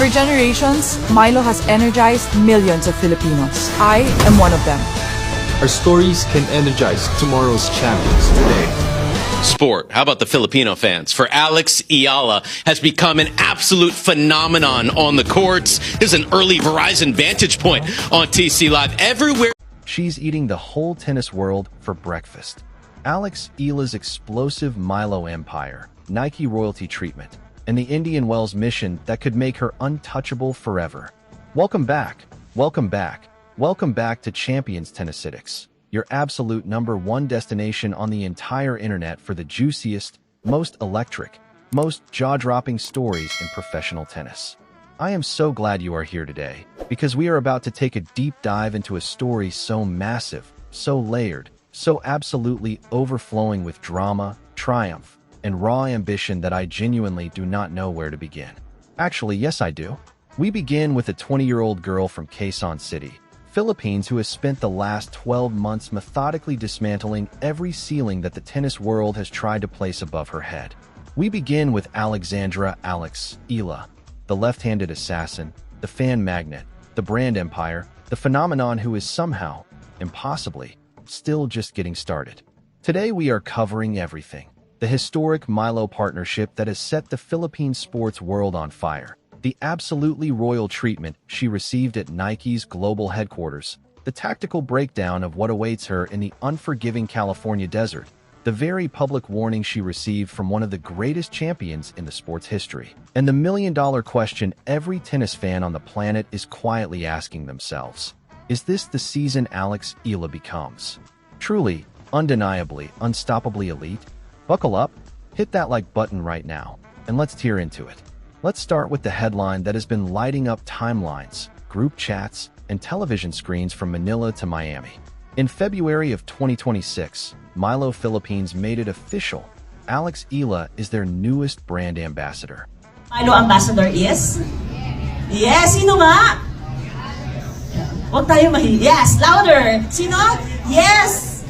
For generations, Milo has energized millions of Filipinos. I am one of them. Our stories can energize tomorrow's champions today. Sport. How about the Filipino fans? For Alex, Eala has become an absolute phenomenon on the courts. This is an early Verizon vantage point on TC Live. Everywhere. She's eating the whole tennis world for breakfast. Alex Eala's explosive Milo empire, Nike royalty treatment, and the Indian Wells mission that could make her untouchable forever. Welcome back. Welcome back. Welcome back to Champions Tennisitics, your absolute #1 destination on the entire internet for the juiciest, most electric, most jaw-dropping stories in professional tennis. I am so glad you are here today, because we are about to take a deep dive into a story so massive, so layered, so absolutely overflowing with drama, triumph, and raw ambition that I genuinely do not know where to begin. Actually, yes I do. We begin with a 20-year-old girl from Quezon City, Philippines, who has spent the last 12 months methodically dismantling every ceiling that the tennis world has tried to place above her head. We begin with Alexandra Eala, the left-handed assassin, the fan magnet, the brand empire, the phenomenon who is somehow, impossibly, still just getting started. Today we are covering everything. The historic Milo partnership that has set the Philippine sports world on fire. The absolutely royal treatment she received at Nike's global headquarters. The tactical breakdown of what awaits her in the unforgiving California desert. The very public warning she received from one of the greatest champions in the sport's history. And the million-dollar question every tennis fan on the planet is quietly asking themselves. Is this the season Alex Eala becomes? Truly, undeniably, unstoppably elite? Buckle up, hit that like button right now, and let's tear into it. Let's start with the headline that has been lighting up timelines, group chats, and television screens from Manila to Miami. In February of 2026, Milo Philippines made it official. Alex Eala is their newest brand ambassador. Milo ambassador is? Yes, sino nga? Huwag tayo yes, louder! Sino? Yes!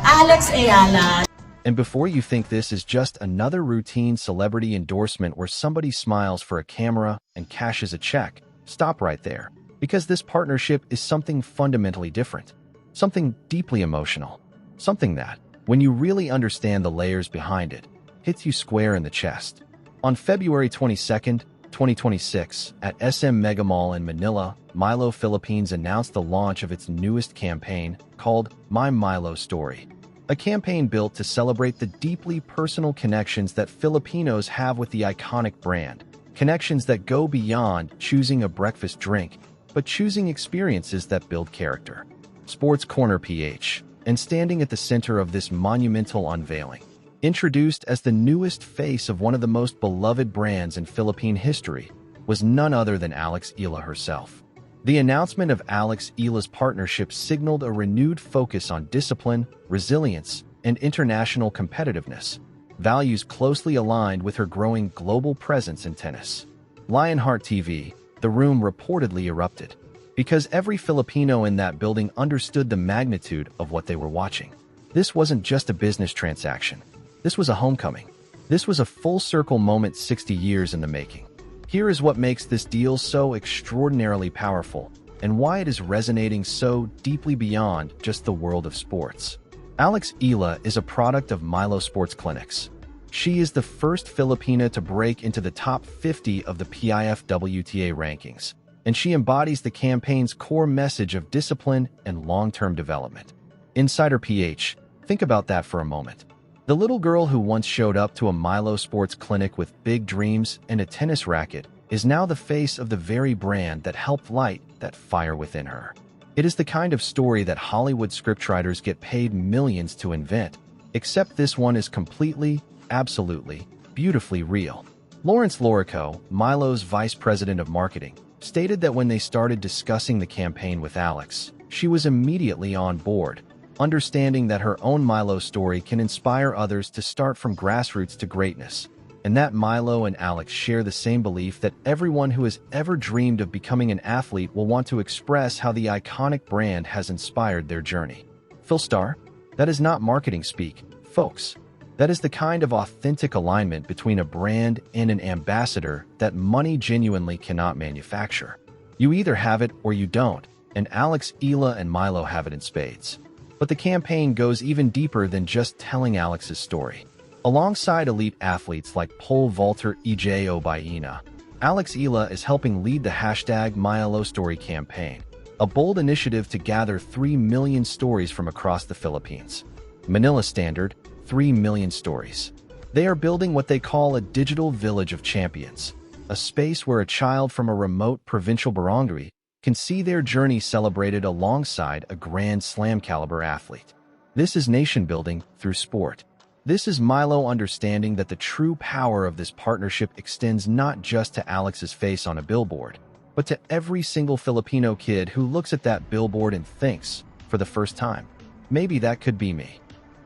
Alex Eala. And before you think this is just another routine celebrity endorsement where somebody smiles for a camera and cashes a check, stop right there. Because this partnership is something fundamentally different. Something deeply emotional. Something that, when you really understand the layers behind it, hits you square in the chest. On February 22nd, 2026, at SM Mega Mall in Manila, Milo Philippines announced the launch of its newest campaign, called My Milo Story. A campaign built to celebrate the deeply personal connections that Filipinos have with the iconic brand. Connections that go beyond choosing a breakfast drink, but choosing experiences that build character. Sports Corner PH, and standing at the center of this monumental unveiling. Introduced as the newest face of one of the most beloved brands in Philippine history, was none other than Alex Eala herself. The announcement of Alex Eala's partnership signaled a renewed focus on discipline, resilience, and international competitiveness, values closely aligned with her growing global presence in tennis. Lionheart TV, the room reportedly erupted, because every Filipino in that building understood the magnitude of what they were watching. This wasn't just a business transaction. This was a homecoming. This was a full-circle moment 60 years in the making. Here is what makes this deal so extraordinarily powerful, and why it is resonating so deeply beyond just the world of sports. Alex Eala is a product of Milo Sports Clinics. She is the first Filipina to break into the top 50 of the PIF WTA rankings, and she embodies the campaign's core message of discipline and long-term development. Insider PH, think about that for a moment. The little girl who once showed up to a Milo Sports Clinic with big dreams and a tennis racket is now the face of the very brand that helped light that fire within her. It is the kind of story that Hollywood scriptwriters get paid millions to invent, except this one is completely, absolutely, beautifully real. Lawrence Lorico, Milo's vice president of marketing, stated that when they started discussing the campaign with Alex, she was immediately on board, understanding that her own Milo story can inspire others to start from grassroots to greatness, and that Milo and Alex share the same belief that everyone who has ever dreamed of becoming an athlete will want to express how the iconic brand has inspired their journey. Phil Star? That is not marketing speak, folks. That is the kind of authentic alignment between a brand and an ambassador that money genuinely cannot manufacture. You either have it or you don't, and Alex, Eala, and Milo have it in spades. But the campaign goes even deeper than just telling Alex's story. Alongside elite athletes like pole vaulter Ejo Baena, Alex Eala is helping lead the hashtag #MiloStory campaign, a bold initiative to gather 3 million stories from across the Philippines. Manila standard, 3 million stories. They are building what they call a digital village of champions, a space where a child from a remote provincial barangay can see their journey celebrated alongside a Grand Slam caliber athlete. This is nation building through sport. This is Milo understanding that the true power of this partnership extends not just to Alex's face on a billboard, but to every single Filipino kid who looks at that billboard and thinks, for the first time, maybe that could be me.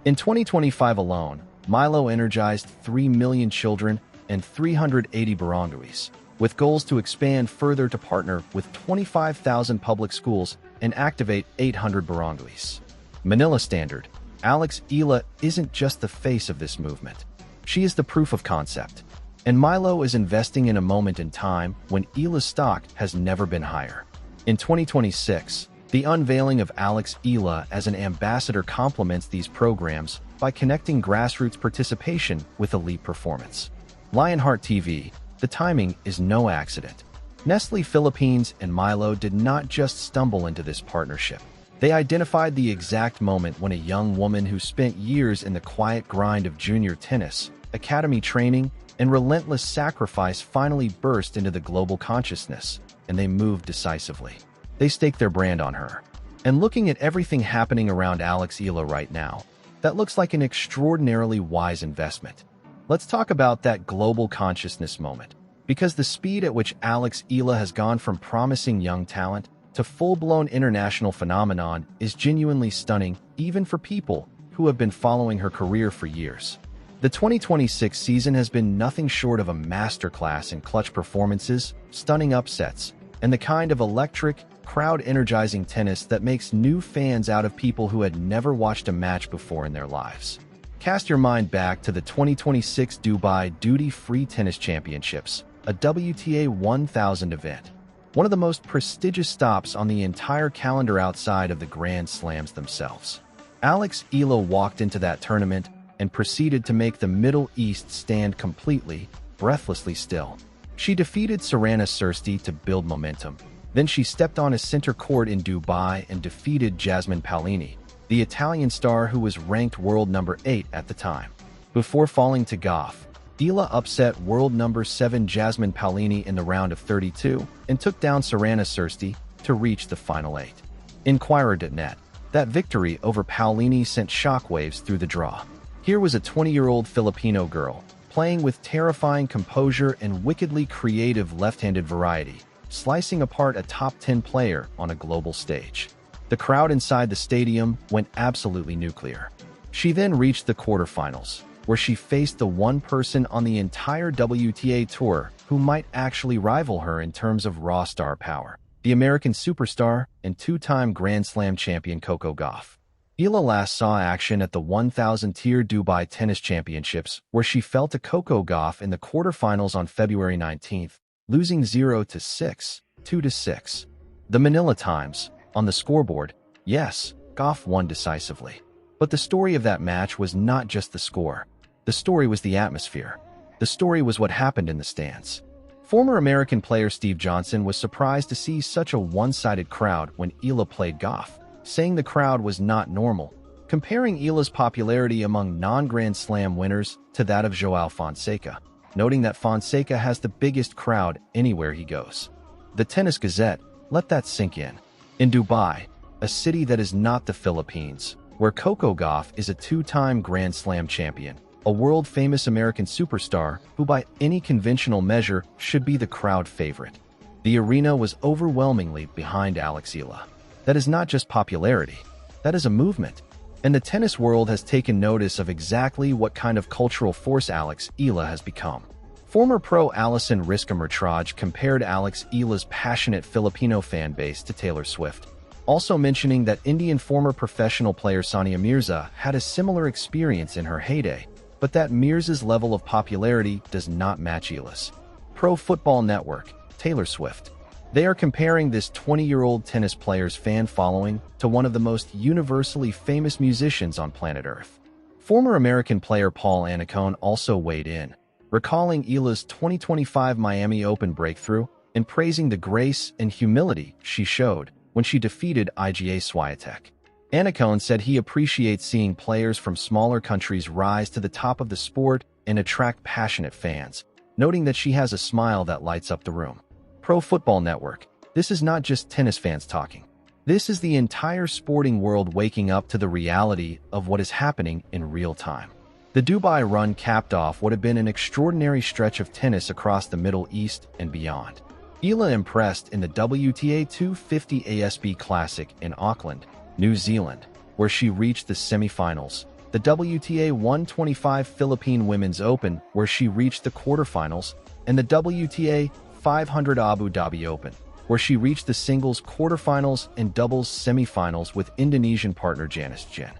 In 2025 alone, Milo energized 3 million children and 380 barangays, with goals to expand further to partner with 25,000 public schools and activate 800 barangays. Manila standard, Alex Eala isn't just the face of this movement. She is the proof of concept. And Milo is investing in a moment in time when Eala's stock has never been higher. In 2026, the unveiling of Alex Eala as an ambassador complements these programs by connecting grassroots participation with elite performance. Lionheart TV, the timing is no accident. Nestle Philippines and Milo did not just stumble into this partnership. They identified the exact moment when a young woman who spent years in the quiet grind of junior tennis, academy training, and relentless sacrifice finally burst into the global consciousness, and they moved decisively. They staked their brand on her. And looking at everything happening around Alex Eala right now, that looks like an extraordinarily wise investment. Let's talk about that global consciousness moment, because the speed at which Alex Eala has gone from promising young talent to full-blown international phenomenon is genuinely stunning, even for people who have been following her career for years. The 2026 season has been nothing short of a masterclass in clutch performances, stunning upsets, and the kind of electric, crowd-energizing tennis that makes new fans out of people who had never watched a match before in their lives. Cast your mind back to the 2026 Dubai Duty-Free Tennis Championships, a WTA 1000 event, one of the most prestigious stops on the entire calendar outside of the Grand Slams themselves. Alex Eala walked into that tournament and proceeded to make the Middle East stand completely, breathlessly still. She defeated Serena Sursti to build momentum. Then she stepped on a center court in Dubai and defeated Jasmine Paolini, the Italian star who was ranked world number 8 at the time. Before falling to Goff, Eala upset world number 7 Jasmine Paolini in the round of 32 and took down Serena Sursti to reach the final 8. Inquirer.net, that victory over Paolini sent shockwaves through the draw. Here was a 20-year-old Filipino girl, playing with terrifying composure and wickedly creative left-handed variety, slicing apart a top 10 player on a global stage. The crowd inside the stadium went absolutely nuclear. She then reached the quarterfinals, where she faced the one person on the entire WTA tour who might actually rival her in terms of raw star power, the American superstar and two-time Grand Slam champion Coco Gauff. Eala last saw action at the 1000-tier Dubai Tennis Championships, where she fell to Coco Gauff in the quarterfinals on February 19th, losing 0-6, 2-6. The Manila Times, on the scoreboard, yes, Gauff won decisively. But the story of that match was not just the score. The story was the atmosphere. The story was what happened in the stands. Former American player Steve Johnson was surprised to see such a one-sided crowd when Eala played Gauff, saying the crowd was not normal, comparing Eala's popularity among non-Grand Slam winners to that of Joao Fonseca, noting that Fonseca has the biggest crowd anywhere he goes. The Tennis Gazette let that sink in. In Dubai, a city that is not the Philippines, where Coco Gauff is a two-time Grand Slam champion, a world-famous American superstar who by any conventional measure should be the crowd favorite. The arena was overwhelmingly behind Alex Eala. That is not just popularity, that is a movement. And the tennis world has taken notice of exactly what kind of cultural force Alex Eala has become. Former pro Alison Risca-Mertraj compared Alex Eala's passionate Filipino fan base to Taylor Swift, also mentioning that Indian former professional player Sania Mirza had a similar experience in her heyday, but that Mears's level of popularity does not match Eala's. Pro Football Network, Taylor Swift. They are comparing this 20-year-old tennis player's fan following to one of the most universally famous musicians on planet Earth. Former American player Paul Annacone also weighed in, recalling Eala's 2025 Miami Open breakthrough and praising the grace and humility she showed when she defeated Iga Swiatek. Annacone said he appreciates seeing players from smaller countries rise to the top of the sport and attract passionate fans, noting that she has a smile that lights up the room. Pro Football Network. This is not just tennis fans talking. This is the entire sporting world waking up to the reality of what is happening in real time. The Dubai run capped off what had been an extraordinary stretch of tennis across the Middle East and beyond. Eala impressed in the WTA 250 ASB Classic in Auckland, New Zealand, where she reached the semifinals, the WTA 125 Philippine Women's Open, where she reached the quarterfinals, and the WTA 500 Abu Dhabi Open, where she reached the singles quarterfinals and doubles semifinals with Indonesian partner Janice Jin.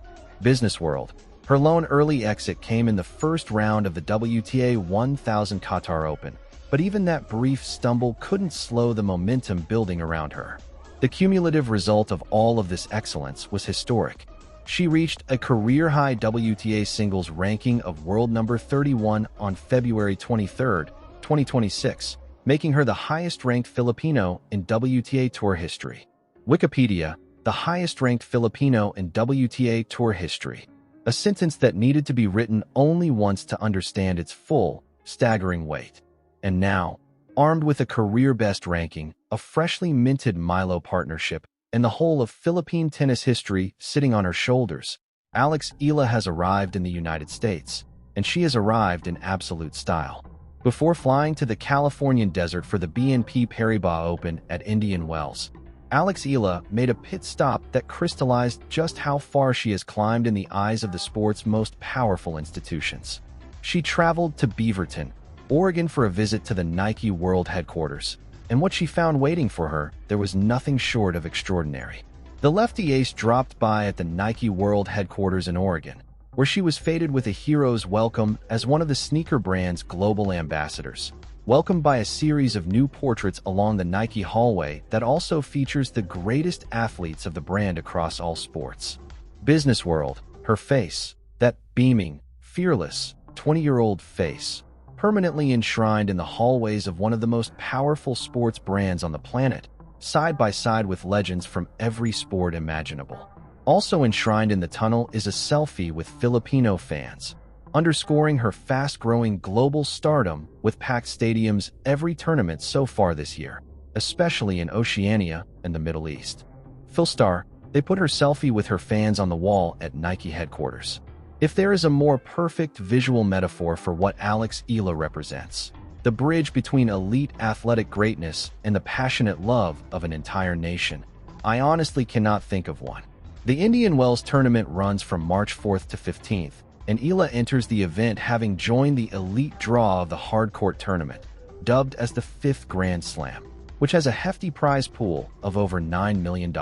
Business World. Her lone early exit came in the first round of the WTA 1000 Qatar Open, but even that brief stumble couldn't slow the momentum building around her. The cumulative result of all of this excellence was historic. She reached a career-high WTA singles ranking of world number 31 on February 23, 2026, making her the highest-ranked Filipino in WTA Tour history. Wikipedia, the highest-ranked Filipino in WTA Tour history. A sentence that needed to be written only once to understand its full, staggering weight. And now, armed with a career-best ranking, a freshly minted Milo partnership, and the whole of Philippine tennis history sitting on her shoulders, Eala has arrived in the United States, and she has arrived in absolute style. Before flying to the Californian desert for the BNP Paribas Open at Indian Wells, Eala made a pit stop that crystallized just how far she has climbed in the eyes of the sport's most powerful institutions. She traveled to Beaverton, Oregon for a visit to the Nike World headquarters, and what she found waiting for her, there was nothing short of extraordinary. The lefty ace dropped by at the Nike World headquarters in Oregon, where she was feted with a hero's welcome as one of the sneaker brand's global ambassadors, welcomed by a series of new portraits along the Nike hallway that also features the greatest athletes of the brand across all sports. Business World. Her face, that beaming, fearless, 20-year-old face, permanently enshrined in the hallways of one of the most powerful sports brands on the planet, side by side with legends from every sport imaginable. Also enshrined in the tunnel is a selfie with Filipino fans, underscoring her fast-growing global stardom with packed stadiums every tournament so far this year, especially in Oceania and the Middle East. Philstar, they put her selfie with her fans on the wall at Nike headquarters. If there is a more perfect visual metaphor for what Eala represents, the bridge between elite athletic greatness and the passionate love of an entire nation, I honestly cannot think of one. The Indian Wells tournament runs from March 4th to 15th, and Eala enters the event having joined the elite draw of the hardcourt tournament, dubbed as the 5th Grand Slam, which has a hefty prize pool of over $9 million.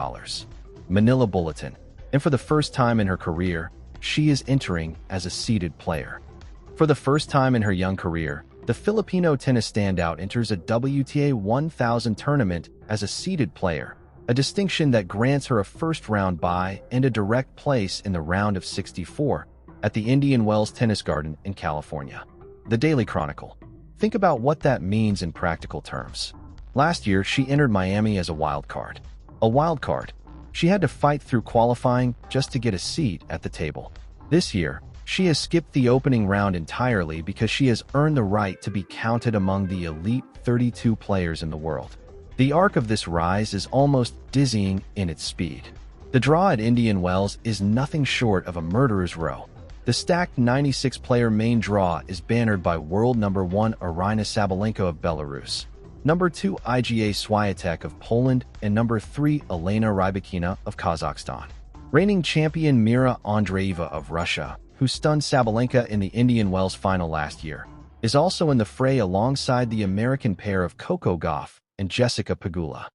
Manila Bulletin. And for the first time in her career, she is entering as a seeded player. For the first time in her young career, the Filipino tennis standout enters a WTA 1000 tournament as a seeded player, a distinction that grants her a first-round bye and a direct place in the round of 64 at the Indian Wells Tennis Garden in California. The Daily Chronicle. Think about what that means in practical terms. Last year, she entered Miami as a wild card. A wild card. She had to fight through qualifying just to get a seat at the table. This year, she has skipped the opening round entirely because she has earned the right to be counted among the elite 32 players in the world. The arc of this rise is almost dizzying in its speed. The draw at Indian Wells is nothing short of a murderer's row. The stacked 96-player main draw is bannered by world number 1 Aryna Sabalenka of Belarus, number 2 Iga Swiatek of Poland, and number 3 Elena Rybakina of Kazakhstan. Reigning champion Mira Andreeva of Russia, who stunned Sabalenka in the Indian Wells final last year, is also in the fray alongside the American pair of Coco Gauff and Jessica Pegula.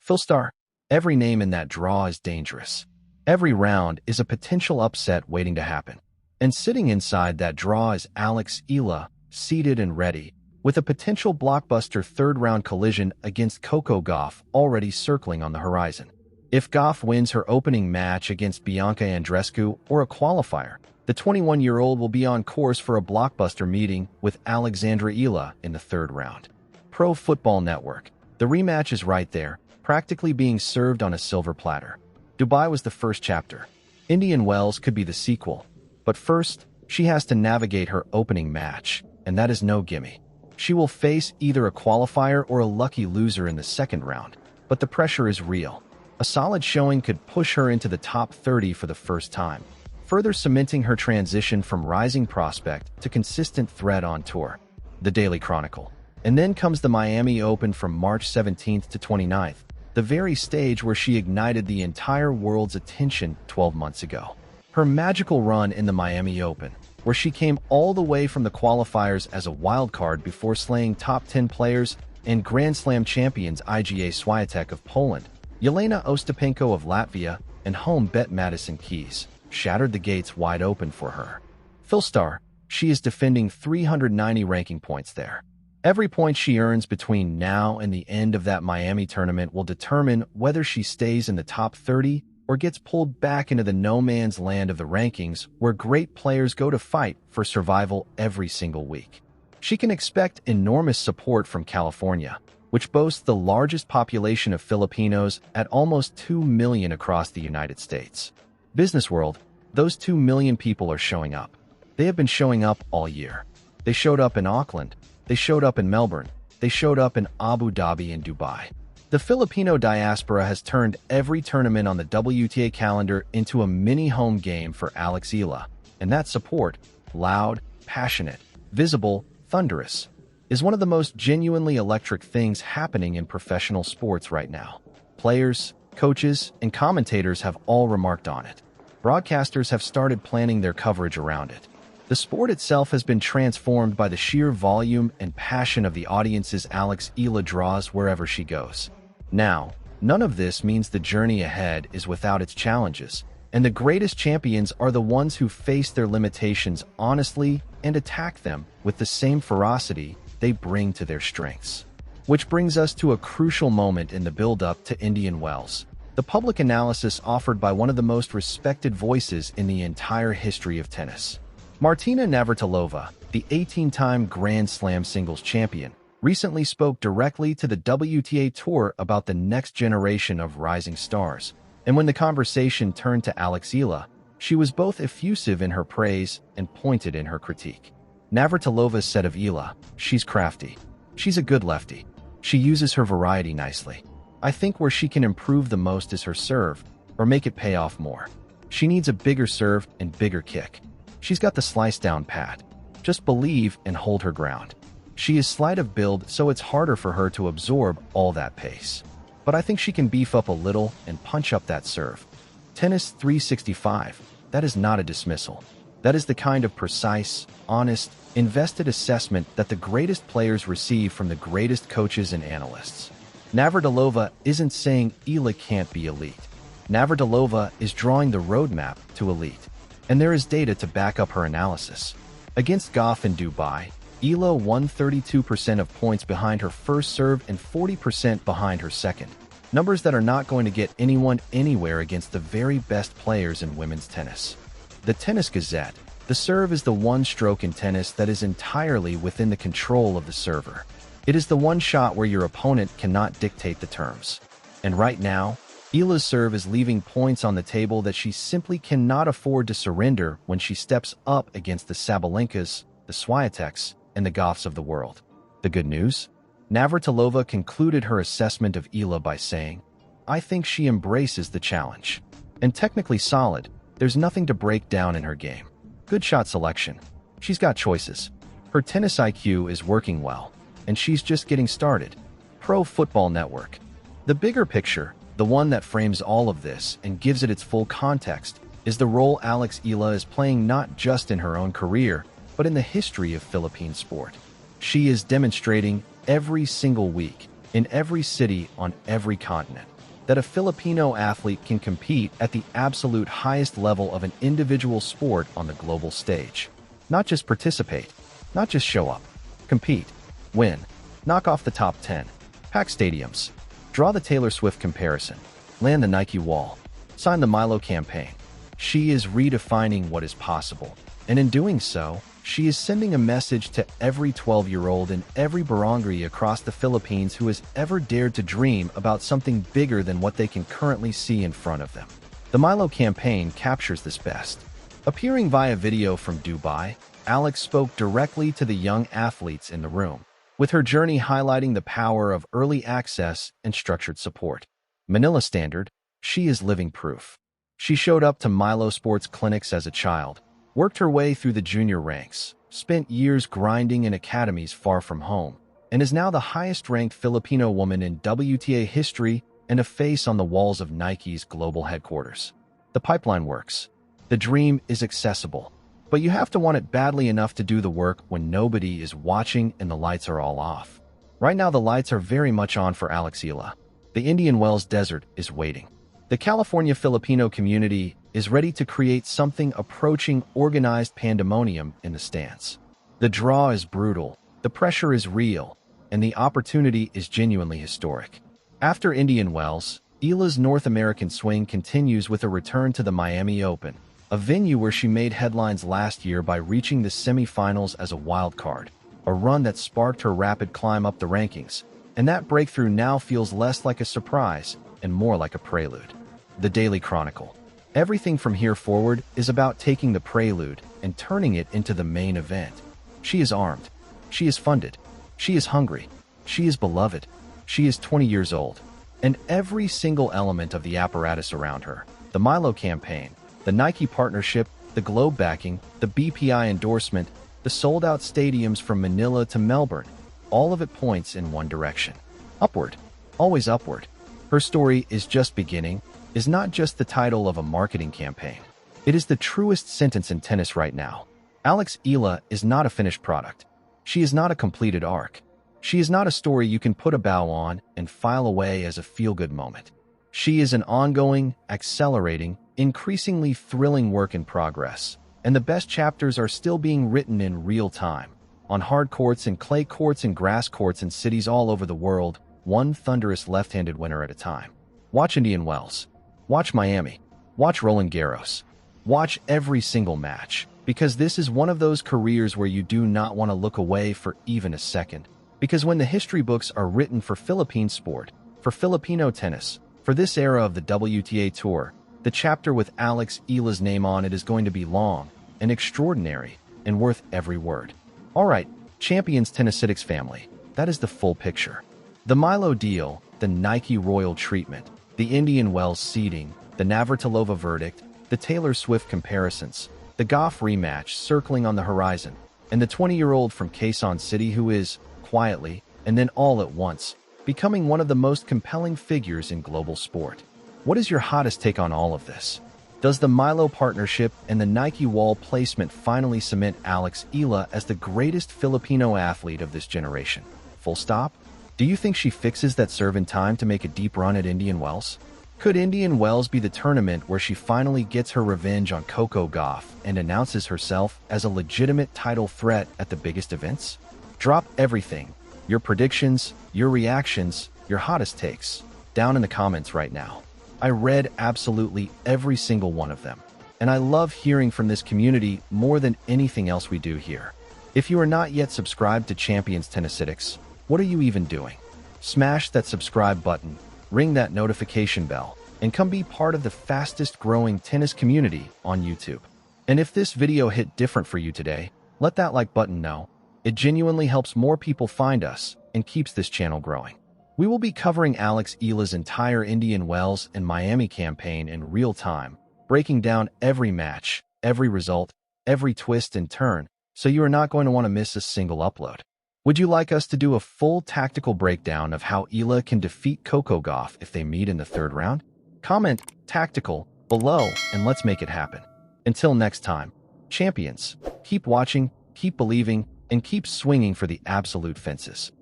Philstar, every name in that draw is dangerous. Every round is a potential upset waiting to happen. And sitting inside that draw is Eala, seated and ready, with a potential blockbuster third-round collision against Coco Gauff already circling on the horizon. If Gauff wins her opening match against Bianca Andreescu or a qualifier, the 21-year-old will be on course for a blockbuster meeting with Alexandra Eala in the third round. Pro Football Network. The rematch is right there, practically being served on a silver platter. Dubai was the first chapter. Indian Wells could be the sequel. But first, she has to navigate her opening match, and that is no gimme. She will face either a qualifier or a lucky loser in the second round, but the pressure is real. A solid showing could push her into the top 30 for the first time, further cementing her transition from rising prospect to consistent threat on tour. The Daily Chronicle. And then comes the Miami Open from March 17th to 29th, the very stage where she ignited the entire world's attention 12 months ago. Her magical run in the Miami Open, where she came all the way from the qualifiers as a wildcard before slaying top 10 players and Grand Slam champions Iga Swiatek of Poland, Jelena Ostapenko of Latvia, and home bet Madison Keys, shattered the gates wide open for her. Philstar, she is defending 390 ranking points there. Every point she earns between now and the end of that Miami tournament will determine whether she stays in the top 30 or gets pulled back into the no-man's land of the rankings where great players go to fight for survival every single week. She can expect enormous support from California, which boasts the largest population of Filipinos at almost 2 million across the United States. Business World, those 2 million people are showing up. They have been showing up all year. They showed up in Auckland. They showed up in Melbourne. They showed up in Abu Dhabi and Dubai. The Filipino diaspora has turned every tournament on the WTA calendar into a mini home game for Alex Eala, and that support, loud, passionate, visible, thunderous, is one of the most genuinely electric things happening in professional sports right now. Players, coaches, and commentators have all remarked on it. Broadcasters have started planning their coverage around it. The sport itself has been transformed by the sheer volume and passion of the audiences Alex Eala draws wherever she goes. Now, none of this means the journey ahead is without its challenges, and the greatest champions are the ones who face their limitations honestly and attack them with the same ferocity they bring to their strengths. Which brings us to a crucial moment in the build-up to Indian Wells, the public analysis offered by one of the most respected voices in the entire history of tennis. Martina Navratilova, the 18-time Grand Slam singles champion, recently spoke directly to the WTA Tour about the next generation of rising stars, and when the conversation turned to Alex Eala, she was both effusive in her praise and pointed in her critique. Navratilova said of Eala, "She's crafty. She's a good lefty. She uses her variety nicely. I think where she can improve the most is her serve, or make it pay off more. She needs a bigger serve and bigger kick. She's got the slice down pat. Just believe and hold her ground. She is slight of build, so it's harder for her to absorb all that pace. But I think she can beef up a little and punch up that serve. Tennis 365, that is not a dismissal. That is the kind of precise, honest, invested assessment that the greatest players receive from the greatest coaches and analysts. Navratilova isn't saying Eala can't be elite. Navratilova is drawing the roadmap to elite. And there is data to back up her analysis. Against Gauff in Dubai, Eala won 32% of points behind her first serve and 40% behind her second. Numbers that are not going to get anyone anywhere against the very best players in women's tennis. The Tennis Gazette, the serve is the one stroke in tennis that is entirely within the control of the server. It is the one shot where your opponent cannot dictate the terms. And right now, Eala's serve is leaving points on the table that she simply cannot afford to surrender when she steps up against the Sabalenkas, the Swiateks, and the Gauffs of the world. The good news? Navratilova concluded her assessment of Eala by saying, "I think she embraces the challenge. And technically solid, there's nothing to break down in her game. Good shot selection. She's got choices. Her tennis IQ is working well, and she's just getting started." Pro Football Network. The bigger picture, the one that frames all of this and gives it its full context, is the role Alex Eala is playing not just in her own career, but in the history of Philippine sport. She is demonstrating every single week, in every city on every continent, that a Filipino athlete can compete at the absolute highest level of an individual sport on the global stage. Not just participate, not just show up. Compete, win, knock off the top 10, pack stadiums, draw the Taylor Swift comparison, land the Nike wall, sign the Milo campaign. She is redefining what is possible, and in doing so, she is sending a message to every 12-year-old in every barangay across the Philippines who has ever dared to dream about something bigger than what they can currently see in front of them. The Milo campaign captures this best. Appearing via video from Dubai, Alex spoke directly to the young athletes in the room, with her journey highlighting the power of early access and structured support. Manila Standard, she is living proof. She showed up to Milo sports clinics as a child, worked her way through the junior ranks, spent years grinding in academies far from home, and is now the highest-ranked Filipino woman in WTA history and a face on the walls of Nike's global headquarters. The pipeline works. The dream is accessible, but you have to want it badly enough to do the work when nobody is watching and the lights are all off. Right now, the lights are very much on for Alex Eala. The Indian Wells Desert is waiting. The California Filipino community is ready to create something approaching organized pandemonium in the stands. The draw is brutal, the pressure is real, and the opportunity is genuinely historic. After Indian Wells, Eala's North American swing continues with a return to the Miami Open, a venue where she made headlines last year by reaching the semifinals as a wild card, a run that sparked her rapid climb up the rankings, and that breakthrough now feels less like a surprise and more like a prelude. The Daily Chronicle. Everything from here forward is about taking the prelude and turning it into the main event. She is armed. She is funded. She is hungry. She is beloved. She is 20 years old. And every single element of the apparatus around her, the Milo campaign, the Nike partnership, the Globe backing, the BPI endorsement, the sold-out stadiums from Manila to Melbourne, all of it points in one direction. Upward. Always upward. Her story is just beginning, is not just the title of a marketing campaign. It is the truest sentence in tennis right now. Alex Eala is not a finished product. She is not a completed arc. She is not a story you can put a bow on and file away as a feel-good moment. She is an ongoing, accelerating, increasingly thrilling work in progress, and the best chapters are still being written in real time, on hard courts and clay courts and grass courts in cities all over the world, one thunderous left-handed winner at a time. Watch Indian Wells. Watch Miami. Watch Roland Garros. Watch every single match, because this is one of those careers where you do not want to look away for even a second. Because when the history books are written for Philippine sport, for Filipino tennis, for this era of the WTA Tour, the chapter with Alex Eala's name on it is going to be long and extraordinary and worth every word. Alright, Champions Tennisitics family, that is the full picture. The Milo deal, the Nike royal treatment, the Indian Wells seeding, the Navratilova verdict, the Taylor Swift comparisons, the Goff rematch circling on the horizon, and the 20-year-old from Quezon City who is, quietly, and then all at once, becoming one of the most compelling figures in global sport. What is your hottest take on all of this? Does the Milo partnership and the Nike wall placement finally cement Alex Eala as the greatest Filipino athlete of this generation? Full stop? Do you think she fixes that serve in time to make a deep run at Indian Wells? Could Indian Wells be the tournament where she finally gets her revenge on Coco Gauff and announces herself as a legitimate title threat at the biggest events? Drop everything, your predictions, your reactions, your hottest takes, down in the comments right now. I read absolutely every single one of them, and I love hearing from this community more than anything else we do here. If you are not yet subscribed to Champions Tennisitics, what are you even doing? Smash that subscribe button, ring that notification bell, and come be part of the fastest growing tennis community on YouTube. And if this video hit different for you today, let that like button know. It genuinely helps more people find us and keeps this channel growing. We will be covering Alex Eala's entire Indian Wells and Miami campaign in real time, breaking down every match, every result, every twist and turn, so you are not going to want to miss a single upload. Would you like us to do a full tactical breakdown of how Eala can defeat Coco Gauff if they meet in the third round? Comment tactical below and let's make it happen. Until next time, champions, keep watching, keep believing, and keep swinging for the absolute fences.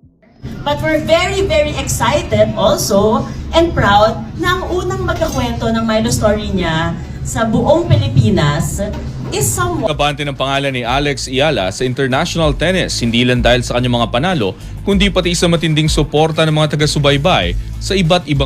But we're very, very excited also and proud na ang unang magkakwento ng Milo story niya sa buong Pilipinas is someone. Kabante ng pangalan ni Alex Eala sa international tennis, hindi lang dahil sa kanyang mga panalo, kundi pati sa matinding suporta ng mga taga-subaybay sa iba't ibang